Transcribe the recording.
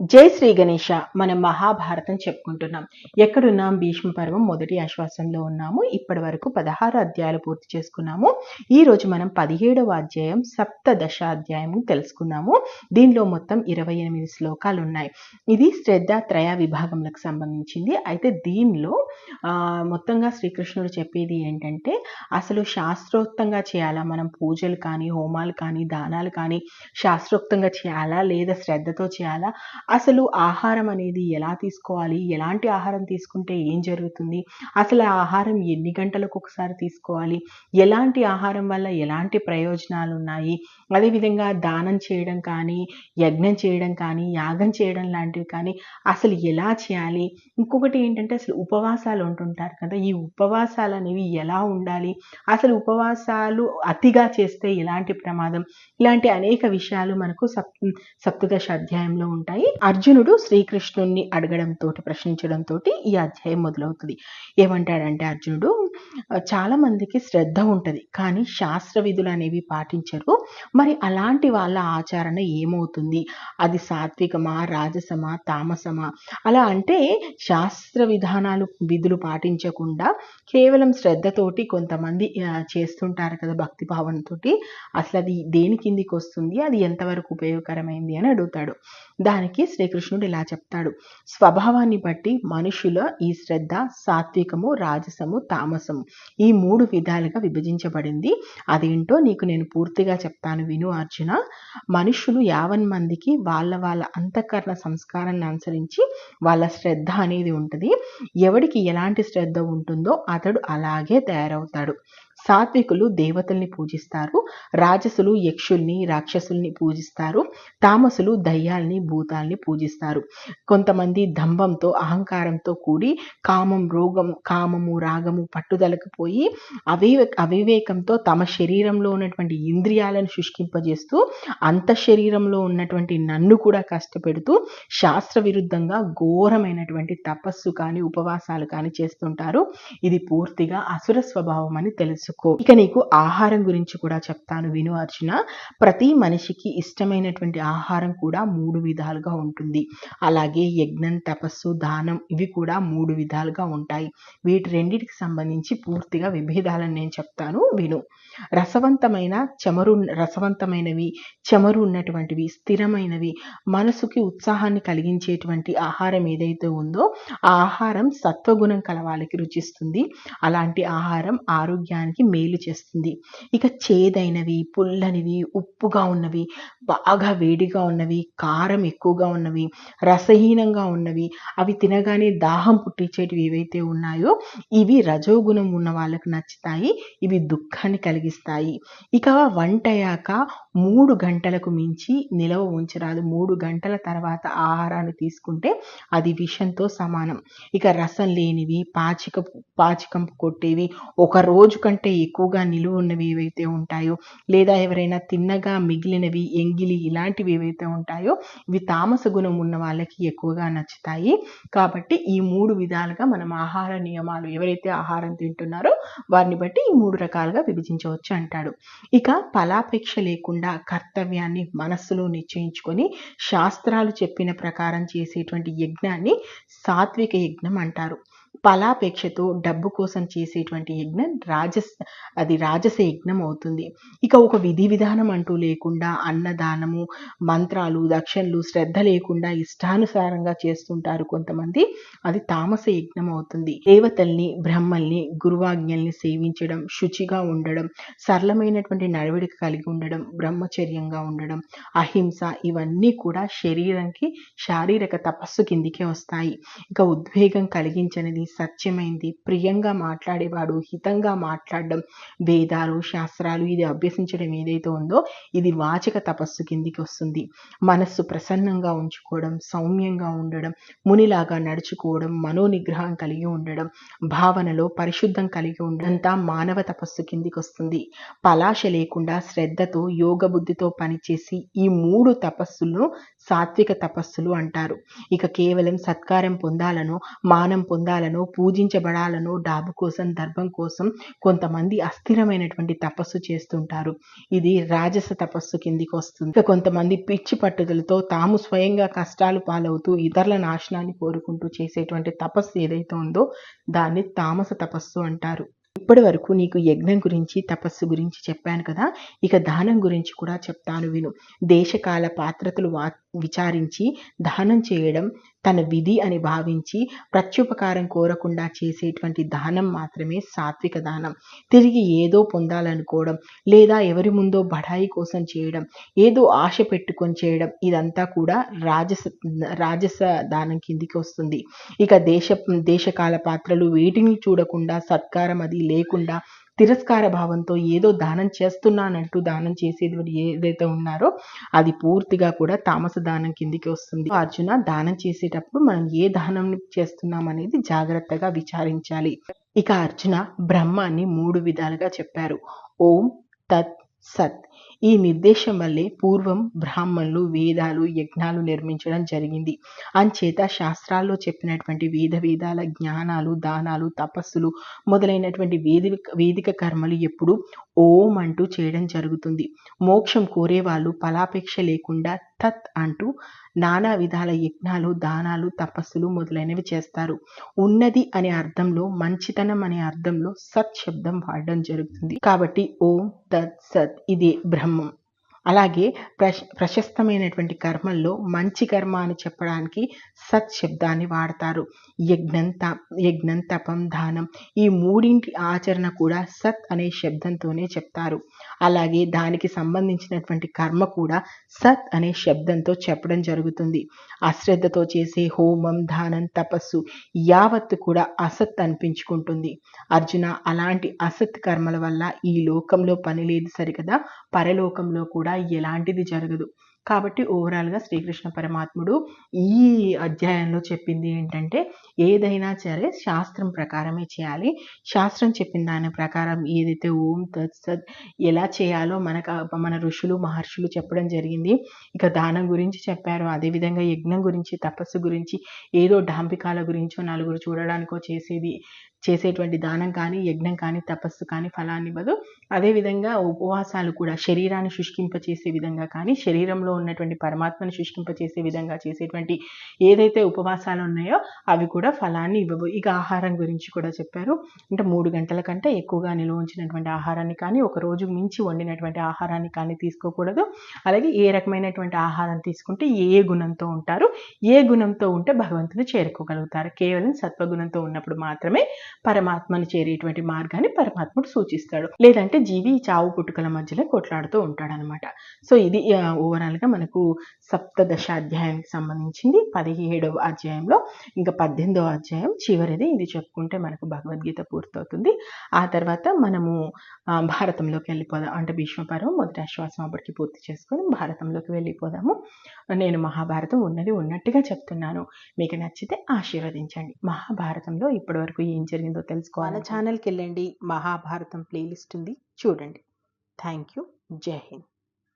జై శ్రీ గణేష. మనం మహాభారతం చెప్పుకుంటున్నాం. ఎక్కడున్నాం? భీష్మ పర్వం మొదటి ఆశ్వాసంలో ఉన్నాము. ఇప్పటి వరకు 16 అధ్యాయాలు పూర్తి చేసుకున్నాము. ఈ రోజు మనం 17వ అధ్యాయం సప్తదశ అధ్యాయము తెలుసుకున్నాము. దీనిలో మొత్తం 28 శ్లోకాలు ఉన్నాయి. ఇది శ్రద్ధ త్రయ విభాగములకు సంబంధించింది. అయితే దీనిలో మొత్తంగా శ్రీకృష్ణుడు చెప్పేది ఏంటంటే, అసలు శాస్త్రోక్తంగా చేయాలా మనం పూజలు కానీ, హోమాలు కానీ, దానాలు కానీ శాస్త్రోక్తంగా చేయాలా లేదా శ్రద్ధతో చేయాలా? అసలు ఆహారం అనేది ఎలా తీసుకోవాలి? ఎలాంటి ఆహారం తీసుకుంటే ఏం జరుగుతుంది? అసలు ఆ ఆహారం ఎన్ని గంటలకు ఒకసారి తీసుకోవాలి? ఎలాంటి ఆహారం వల్ల ఎలాంటి ప్రయోజనాలు ఉన్నాయి? అదేవిధంగా దానం చేయడం కానీ, యజ్ఞం చేయడం కానీ, యాగం చేయడం లాంటివి కానీ అసలు ఎలా చేయాలి? ఇంకొకటి ఏంటంటే అసలు ఉపవాసాలు ఉంటుంటారు కదా! ఈ ఉపవాసాలు అనేవి ఎలా ఉండాలి? అసలు ఉపవాసాలు అతిగా చేస్తే ఎలాంటి ప్రమాదం? ఇలాంటి అనేక విషయాలు మనకు సప్తదశ అధ్యాయంలో ఉంటాయి. అర్జునుడు శ్రీకృష్ణుణ్ణి అడగడంతో, ప్రశ్నించడంతో ఈ అధ్యాయం మొదలవుతుంది. ఏమంటాడంటే అర్జునుడు, చాలా మందికి శ్రద్ధ ఉంటుంది కానీ శాస్త్ర విధులు అనేవి పాటించరు. మరి అలాంటి వాళ్ళ ఆచరణ ఏమవుతుంది? అది సాత్వికమా, రాజసమా, తామసమా? అలా అంటే శాస్త్ర విధులు పాటించకుండా కేవలం శ్రద్ధతోటి కొంతమంది చేస్తుంటారు కదా భక్తి భావంతో. అసలు అది దేని కిందికి వస్తుంది? అది ఎంతవరకు ఉపయోగకరమైంది అని అడుగుతాడు. దానికి శ్రీకృష్ణుడు ఇలా చెప్తాడు, స్వభావాన్ని బట్టి మనుషుల ఈ శ్రద్ధ సాత్వికము, రాజసము, తామసము ఈ 3 విధాలుగా విభజించబడింది. అదేంటో నీకు నేను పూర్తిగా చెప్తాను విను అర్జున. మనుషులు 50 మందికి వాళ్ళ వాళ్ళ అంతఃకరణ సంస్కారాన్ని అనుసరించి వాళ్ళ శ్రద్ధ అనేది ఉంటుంది. ఎవడికి ఎలాంటి శ్రద్ధ ఉంటుందో అతడు అలాగే తయారవుతాడు. సాత్వికులు దేవతల్ని పూజిస్తారు, రాజసులు యక్షుల్ని, రాక్షసుల్ని పూజిస్తారు, తామసులు దయ్యాల్ని, భూతాల్ని పూజిస్తారు. కొంతమంది దంభంతో, అహంకారంతో కూడి కామము, రాగము, పట్టుదలకు పోయి అవివేకంతో తమ శరీరంలో ఉన్నటువంటి ఇంద్రియాలను శుష్కింపజేస్తూ అంత శరీరంలో ఉన్నటువంటి నన్ను కూడా కష్టపెడుతూ శాస్త్ర విరుద్ధంగా ఘోరమైనటువంటి తపస్సు కానీ, ఉపవాసాలు కానీ చేస్తుంటారు. ఇది పూర్తిగా అసుర స్వభావం అని తెలుసుకో. ఇక నీకు ఆహారం గురించి కూడా చెప్తాను విను అర్జున. ప్రతి మనిషికి ఇష్టమైనటువంటి ఆహారం కూడా 3 విధాలుగా ఉంటుంది. అలాగే యజ్ఞం, తపస్సు, దానం ఇవి కూడా 3 విధాలుగా ఉంటాయి. వీటి రెండింటికి సంబంధించి పూర్తిగా విభేదాలను నేను చెప్తాను విను. రసవంతమైనవి, చెమరు ఉన్నటువంటివి, స్థిరమైనవి, మనసుకి ఉత్సాహాన్ని కలిగించేటువంటి ఆహారం ఏదైతే ఉందో ఆ ఆహారం సత్వగుణం కల వాళ్ళకి రుచిస్తుంది. అలాంటి ఆహారం ఆరోగ్యానికి మేలు చేస్తుంది. ఇక చేదైనవి, పుల్లనివి, ఉప్పుగా ఉన్నవి, బాగా వేడిగా ఉన్నవి, కారం ఎక్కువగా ఉన్నవి, రసహీనంగా ఉన్నవి, అవి తినగానే దాహం పుట్టించేటివి ఏవైతే ఉన్నాయో ఇవి రజోగుణం ఉన్న వాళ్ళకు నచ్చుతాయి. ఇవి దుఃఖాన్ని కలిగిస్తాయి. ఇక వంట అయ్యాక 3 గంటలకు మించి నిలవ ఉంచరాదు. 3 గంటల తర్వాత ఆహారాన్ని తీసుకుంటే అది విషంతో సమానం. ఇక రసం లేనివి, పాచికంపు కొట్టేవి, ఒక రోజు కంటే ఎక్కువగా నిలువ ఉన్నవి ఏవైతే ఉంటాయో, లేదా ఎవరైనా తిన్నగా మిగిలినవి, ఎంగిలి ఇలాంటివి ఏవైతే ఉంటాయో ఇవి తామస గుణం ఉన్న వాళ్ళకి ఎక్కువగా నచ్చుతాయి. కాబట్టి ఈ 3 విధాలుగా మనం ఆహార నియమాలు ఎవరైతే ఆహారం తింటున్నారో వారిని బట్టి ఈ 3 రకాలుగా విభజించవచ్చు అంటాడు. ఇక ఫలాపేక్ష లేకుండా కర్తవ్యాన్ని మనస్సులో నిశ్చయించుకొని శాస్త్రాలు చెప్పిన ప్రకారం చేసేటువంటి యజ్ఞాన్ని సాత్విక యజ్ఞం అంటారు. ఫలాపేక్షతో డబ్బు కోసం చేసేటువంటి యజ్ఞం రాజస యజ్ఞం అవుతుంది. ఇక ఒక విధి విధానం అంటూ లేకుండా అన్నదానము, మంత్రాలు, దక్షిణలు శ్రద్ధ లేకుండా ఇష్టానుసారంగా చేస్తుంటారు కొంతమంది, అది తామస యజ్ఞం అవుతుంది. దేవతల్ని, బ్రహ్మల్ని, గురువాజ్ఞల్ని సేవించడం, శుచిగా ఉండడం, సరళమైనటువంటి నడవడిక కలిగి ఉండడం, బ్రహ్మచర్యంగా ఉండడం, అహింస ఇవన్నీ కూడా శారీరక తపస్సు కిందికే వస్తాయి. ఇక ఉద్వేగం కలిగించనిది, సత్యమైంది, ప్రియంగా మాట్లాడేవాడు, హితంగా మాట్లాడడం, వేదాలు, శాస్త్రాలు ఇది అభ్యసించడం ఏదైతే ఉందో ఇది వాచక తపస్సు కిందికి వస్తుంది. మనస్సు ప్రసన్నంగా ఉంచుకోవడం, సౌమ్యంగా ఉండడం, మునిలాగా నడుచుకోవడం, మనోనిగ్రహం కలిగి ఉండడం, భావనలో పరిశుద్ధం కలిగి ఉండడంతా మానవ తపస్సు కిందికి వస్తుంది. పలాశ లేకుండా శ్రద్ధతో యోగ బుద్ధితో పనిచేసి ఈ 3 తపస్సులను సాత్విక తపస్సులు అంటారు. ఇక కేవలం సత్కారం పొందాలనో, మానం పొందాలనో, పూజించబడాలనో, డాబు కోసం, దర్భం కోసం కొంతమంది అస్థిరమైనటువంటి తపస్సు చేస్తుంటారు. ఇది రాజస తపస్సు కిందికి వస్తుంది. ఇక కొంతమంది పిచ్చి పట్టుదలతో తాము స్వయంగా కష్టాలు పాలవుతూ ఇతరుల నాశనాన్ని కోరుకుంటూ చేసేటువంటి తపస్సు ఏదైతే ఉందో దాన్ని తామస తపస్సు అంటారు. ఇప్పటి వరకు నీకు యజ్ఞం గురించి, తపస్సు గురించి చెప్పాను కదా. ఇక దానం గురించి కూడా చెప్తాను విను. దేశకాల పాత్రతలు విచారించి దానం చేయడం తన విధి అని భావించి ప్రత్యుపకారం కోరకుండా చేసేటువంటి దానం మాత్రమే సాత్విక దానం. తిరిగి ఏదో పొందాలనుకోవడం, లేదా ఎవరి ముందో బడాయి కోసం చేయడం, ఏదో ఆశ పెట్టుకొని చేయడం, ఇదంతా కూడా రాజస దానం కిందికి వస్తుంది. ఇక దేశకాల పాత్రలు వేటిని చూడకుండా, సత్కారం అది లేకుండా, తిరస్కార భావంతో ఏదో దానం చేస్తున్నానంటూ దానం చేసేది ఏదైతే ఉన్నారో అది పూర్తిగా కూడా తామస దానం కిందికి వస్తుంది. అర్జున, దానం చేసేటప్పుడు మనం ఏ దానం చేస్తున్నాం అనేది జాగ్రత్తగా విచారించాలి. ఇక అర్జున బ్రహ్మాన్ని 3 విధాలుగా చెప్పారు. ఓం తత్ సత్. ఈ నిర్దేశం వల్లే పూర్వం బ్రాహ్మణులు వేదాలు, యజ్ఞాలు నిర్మించడం జరిగింది. అంచేత శాస్త్రాల్లో చెప్పినటువంటి వేదాల జ్ఞానాలు, దానాలు, తపస్సులు మొదలైనటువంటి వేదిక కర్మలు ఎప్పుడు ఓం అంటూ చేయడం జరుగుతుంది. మోక్షం కోరేవాళ్ళు ఫలాపేక్ష లేకుండా తత్ అంటూ నానా విధాల యజ్ఞాలు, దానాలు, తపస్సులు మొదలైనవి చేస్తారు. ఉన్నది అనే అర్థంలో, మంచితనం అనే అర్థంలో సత్ శబ్దం వాడడం జరుగుతుంది. కాబట్టి ఓం తత్ సత్ ఇదే బ్రహ్మం. అలాగే ప్రశస్తమైనటువంటి కర్మల్లో మంచి కర్మ అని చెప్పడానికి సత్ శబ్దాన్ని వాడతారు. యజ్ఞం, తపం, దానం ఈ 3 ఆచరణ కూడా సత్ అనే శబ్దంతోనే చెప్తారు. అలాగే దానికి సంబంధించినటువంటి కర్మ కూడా సత్ అనే శబ్దంతో చెప్పడం జరుగుతుంది. అశ్రద్ధతో చేసే హోమం, దానం, తపస్సు యావత్తు కూడా అసత్ అనిపించుకుంటుంది. అర్జున, అలాంటి అసత్ కర్మల వల్ల ఈ లోకంలో పని లేదు సరికదా, పరలోకంలో కూడా ఎలాంటిది జరగదు. కాబట్టి ఓవరాల్గా శ్రీకృష్ణ పరమాత్ముడు ఈ అధ్యాయంలో చెప్పింది ఏంటంటే, ఏదైనా సరే శాస్త్రం ప్రకారమే చేయాలి. శాస్త్రం చెప్పిన దాని ప్రకారం ఏదైతే ఓం తత్ సత్ ఎలా చేయాలో మన ఋషులు, మహర్షులు చెప్పడం జరిగింది. ఇక దానం గురించి చెప్పారు. అదేవిధంగా యజ్ఞం గురించి, తపస్సు గురించి, ఏదో డాంబికాల గురించో నలుగురు చూడడానికో చేసేటువంటి దానం కానీ, యజ్ఞం కానీ, తపస్సు కానీ ఫలాన్ని ఇవ్వదు. అదేవిధంగా ఉపవాసాలు కూడా శరీరాన్ని శుష్కింపచేసే విధంగా కానీ, శరీరంలో ఉన్నటువంటి పరమాత్మని శుష్కింపచేసే విధంగా చేసేటువంటి ఏదైతే ఉపవాసాలు ఉన్నాయో అవి కూడా ఫలాన్ని ఇవ్వవు. ఇక ఆహారం గురించి కూడా చెప్పారు. అంటే 3 గంటల కంటే ఎక్కువగా నిల్వ ఉంచినటువంటి ఆహారాన్ని కానీ, ఒక రోజు మించి వండినటువంటి ఆహారాన్ని కానీ తీసుకోకూడదు. అలాగే ఏ రకమైనటువంటి ఆహారం తీసుకుంటే ఏ గుణంతో ఉంటారు, ఏ గుణంతో ఉంటే భగవంతుని చేరుకోగలుగుతారు. కేవలం సత్వగుణంతో ఉన్నప్పుడు మాత్రమే పరమాత్మని చేరేటువంటి మార్గాన్ని పరమాత్ముడు సూచిస్తాడు. లేదంటే జీవి చావు పుట్టుకల మధ్యలో కొట్లాడుతూ ఉంటాడనమాట. సో ఇది ఓవరాల్గా మనకు సప్తదశ అధ్యాయానికి సంబంధించింది. 17వ అధ్యాయంలో ఇంకా 18వ అధ్యాయం చివరిది. ఇది చెప్పుకుంటే మనకు భగవద్గీత పూర్తవుతుంది. ఆ తర్వాత మనము భారతంలోకి వెళ్ళిపోదాం. అంటే భీష్మ పర్వం మొదటి ఆశ్వాసం అప్పటికి పూర్తి చేసుకొని భారతంలోకి వెళ్ళిపోదాము. నేను మహాభారతం ఉన్నది ఉన్నట్టుగా చెప్తున్నాను. మీకు నచ్చితే ఆశీర్వదించండి. మహాభారతంలో ఇప్పటివరకు ఏం జరిగిందో తెలుసుకోవాలి. మన ఛానల్కి వెళ్ళండి, మహాభారతం ప్లేలిస్ట్ ఉంది, చూడండి. Thank you. జై హింద్.